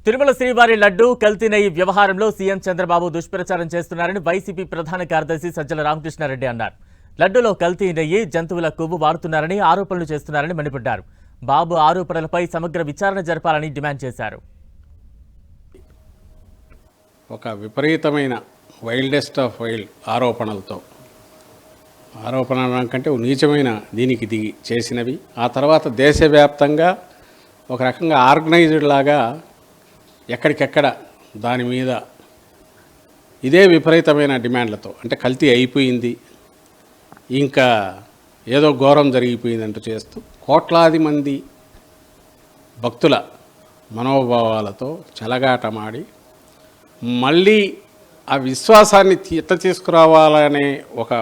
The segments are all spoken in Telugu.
తిరుమల శ్రీవారి లడ్డు కల్తీ నెయ్యి వ్యవహారంలో సీఎం చంద్రబాబు దుష్ప్రచారం చేస్తున్నారని వైసీపీ ప్రధాన కార్యదర్శి సజ్జల రామకృష్ణారెడ్డి అన్నారు. లడ్డులో కల్తీ నెయ్యి, జంతువుల కొవ్వు వాడుతున్నారని ఆరోపణలు చేస్తున్నారని మండిపడ్డారు. బాబు ఆరోపణలపై సమగ్ర విచారణ జరపాలని డిమాండ్ చేశారు. ఒక విపరీతమైన వైల్డెస్ట్ ఆఫ్ వైల్డ్ ఆరోపణల కంటే నీచమైన దీనికి దిగి చేసినవి. ఆ తర్వాత దేశవ్యాప్తంగా ఒక రకంగా ఆర్గనైజ్డ్ లాగా ఎక్కడికెక్కడ దాని మీద ఇదే విపరీతమైన డిమాండ్లతో, అంటే కల్తీ అయిపోయింది, ఇంకా ఏదో ఘోరం జరిగిపోయిందంటూ చేస్తూ కోట్లాది మంది భక్తుల మనోభావాలతో చెలగాటమాడి మళ్ళీ ఆ విశ్వాసాన్ని ఎట్లా తీసుకురావాలనే ఒక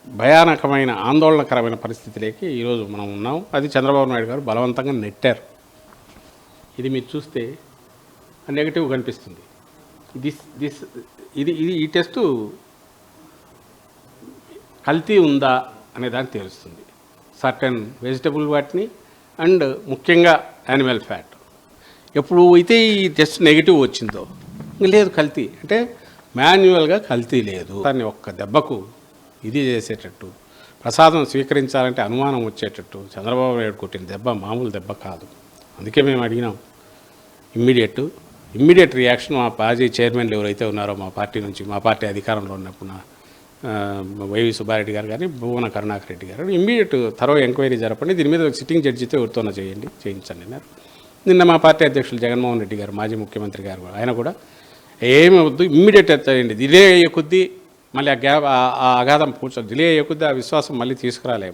భయానకమైన ఆందోళనకరమైన పరిస్థితిలోకి ఈరోజు మనం ఉన్నాం. అది చంద్రబాబు నాయుడు గారు బలవంతంగా నెట్టారు. ఇది మీరు చూస్తే నెగటివ్ కనిపిస్తుంది. ఇది ఈ టెస్టు కల్తీ ఉందా అనే దాన్ని తెలుస్తుంది. సర్టెన్ వెజిటబుల్ వాటిని అండ్ ముఖ్యంగా యానిమల్ ఫ్యాట్. ఎప్పుడు అయితే ఈ టెస్ట్ నెగిటివ్ వచ్చిందో లేదు కల్తీ అంటే మాన్యువల్గా కల్తీ లేదు. దాన్ని ఒక్క దెబ్బకు ఇది చేసేటట్టు, ప్రసాదం స్వీకరించాలంటే అనుమానం వచ్చేటట్టు చంద్రబాబు నాయుడు కొట్టిన దెబ్బ మామూలు దెబ్బ కాదు. అందుకే మేము అడిగినాం ఇమ్మీడియట్ రియాక్షన్. మా మాజీ చైర్మన్లు ఎవరైతే ఉన్నారో మా పార్టీ నుంచి, మా పార్టీ అధికారంలో ఉన్నప్పుడు వైవి సుబ్బారెడ్డి గారు కానీ భువన కరుణాకర్ రెడ్డి గారు ఇమ్మీడియట్ థరో ఎంక్వైరీ జరపండి, దీని మీద సిట్టింగ్ జడ్జితో ఎవరితోనో చేయించండి అన్నారు. నిన్న మా పార్టీ అధ్యక్షులు జగన్మోహన్ రెడ్డి గారు, మాజీ ముఖ్యమంత్రి గారు, ఆయన కూడా ఏమి వద్దు ఇమ్మీడియట్ ఎత్తేయండి, డిలే అయ్యే కొద్దీ మళ్ళీ ఆ అగాధం పూడ్చొద్దు, డిలే అయ్యే కొద్దీ ఆ విశ్వాసం మళ్ళీ తీసుకురాలేము.